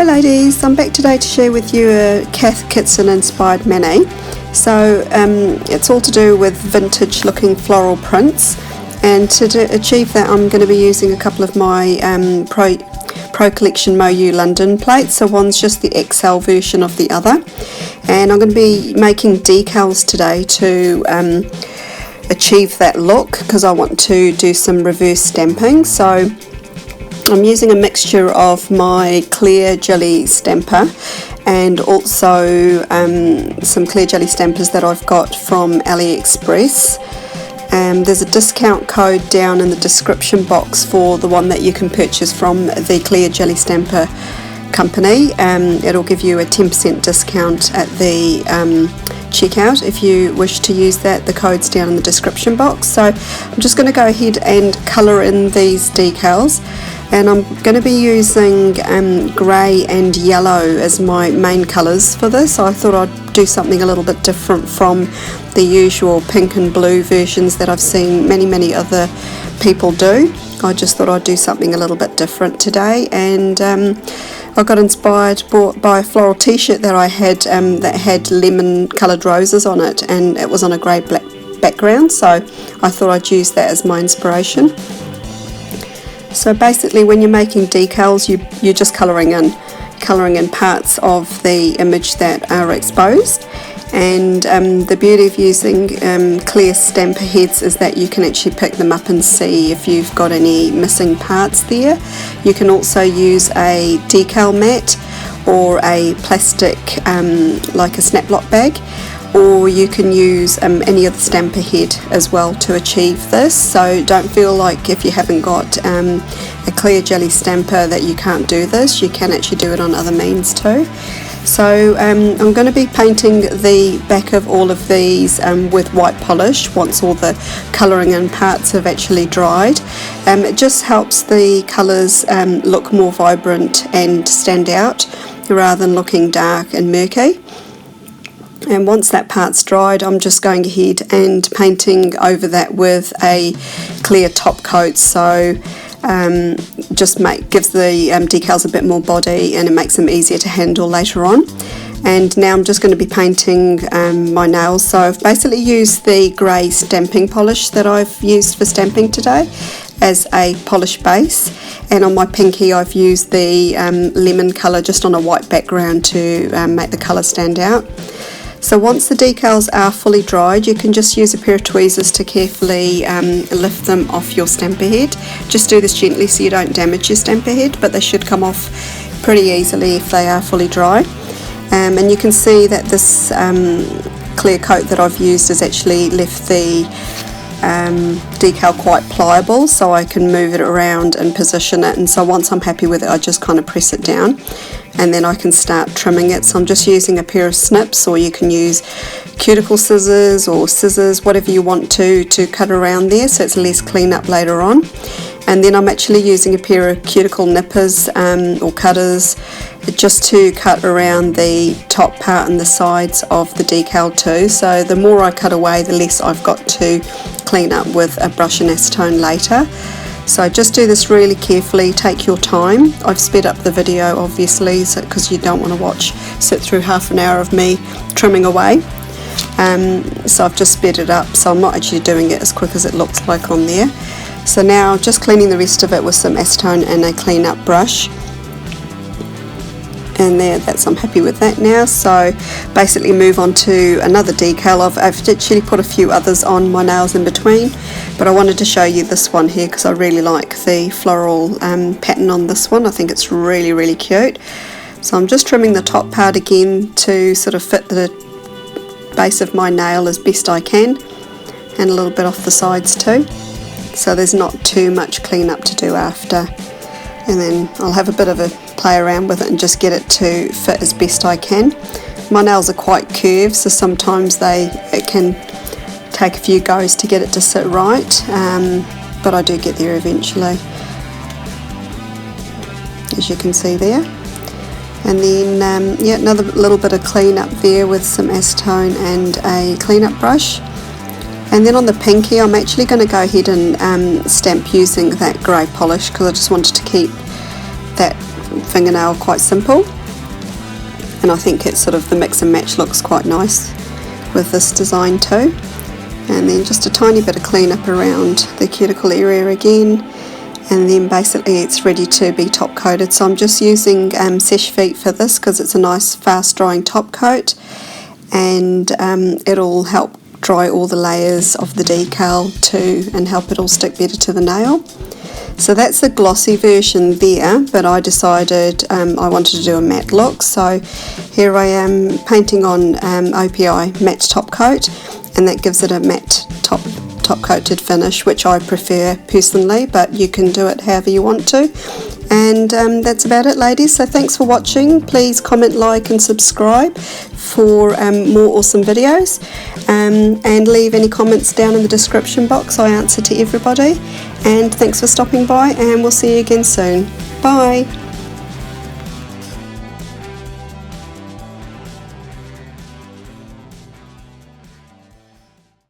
Hi ladies, I'm back today to share with you a Cath Kidston inspired mani. So it's all to do with vintage looking floral prints, and to achieve that I'm going to be using a couple of my Pro Collection MoYou London plates. So one's just the XL version of the other, and I'm going to be making decals today to achieve that look because I want to do some reverse stamping. So I'm using a mixture of my clear jelly stamper and also some clear jelly stampers that I've got from AliExpress. There's a discount code down in the description box for the one that you can purchase from the clear jelly stamper company. It'll give you a 10% discount at the checkout if you wish to use that. The code's down in the description box. So I'm just going to go ahead and colour in these decals, and I'm going to be using grey and yellow as my main colours for this. So I thought I'd do something a little bit different from the usual pink and blue versions that I've seen many other people do. I just thought I'd do something a little bit different today, and I got inspired by a floral t-shirt that I had that had lemon coloured roses on it, and it was on a grey black background, so I thought I'd use that as my inspiration. So basically when you're making decals, you're just colouring in parts of the image that are exposed. And the beauty of using clear stamper heads is that you can actually pick them up and see if you've got any missing parts there. You can also use a decal mat or a plastic like a snap lock bag, or you can use any other stamper head as well to achieve this. So don't feel like if you haven't got a clear jelly stamper that you can't do this. You can actually do it on other means too. So I'm going to be painting the back of all of these with white polish once all the colouring in parts have actually dried. It just helps the colours look more vibrant and stand out rather than looking dark and murky. And once that part's dried, I'm just going ahead and painting over that with a clear top coat. So just gives the decals a bit more body, and it makes them easier to handle later on. And now I'm just going to be painting my nails. So I've basically used the grey stamping polish that I've used for stamping today as a polish base, and on my pinky I've used the lemon colour just on a white background to make the colour stand out. So once the decals are fully dried, you can just use a pair of tweezers to carefully lift them off your stamper head. Just do this gently so you don't damage your stamper head, but they should come off pretty easily if they are fully dry. And you can see that this clear coat that I've used has actually left the decal quite pliable, so I can move it around and position it. And so once I'm happy with it, I just kind of press it down, and then I can start trimming it. So I'm just using a pair of snips, or you can use cuticle scissors or scissors, whatever you want to cut around there so it's less cleanup later on. And then I'm actually using a pair of cuticle nippers or cutters just to cut around the top part and the sides of the decal too. So the more I cut away, the less I've got to clean up with a brush and acetone later. So just do this really carefully, take your time. I've sped up the video obviously because you don't want to sit through half an hour of me trimming away. So I've just sped it up, so I'm not actually doing it as quick as it looks like on there. So now just cleaning the rest of it with some acetone and a clean up brush. And I'm happy with that now. So basically move on to another decal. I've actually put a few others on my nails in between, but I wanted to show you this one here because I really like the floral pattern on this one. I think it's really cute. So I'm just trimming the top part again to sort of fit the base of my nail as best I can, and a little bit off the sides too, so there's not too much cleanup to do after. And then I'll have a bit of a play around with it and just get it to fit as best I can. My nails are quite curved, so sometimes it can take a few goes to get it to sit right, but I do get there eventually, as you can see there. And then yeah, another little bit of clean up there with some acetone and a cleanup brush. And then on the pinky, I'm actually going to go ahead and stamp using that grey polish because I just wanted to keep that fingernail quite simple, and I think it's sort of the mix and match looks quite nice with this design too. And then just a tiny bit of cleanup around the cuticle area again, and then basically it's ready to be top coated. So I'm just using Seche Vite for this because it's a nice fast drying top coat, and it'll help dry all the layers of the decal too and help it all stick better to the nail. So that's the glossy version there, but I decided I wanted to do a matte look, so here I am painting on OPI Matte Top Coat, and that gives it a matte top coated finish, which I prefer personally, but you can do it however you want to. And that's about it, ladies. So thanks for watching. Please comment, like and subscribe for more awesome videos, and leave any comments down in the description box. I answer to everybody, and thanks for stopping by, and we'll see you again soon. Bye.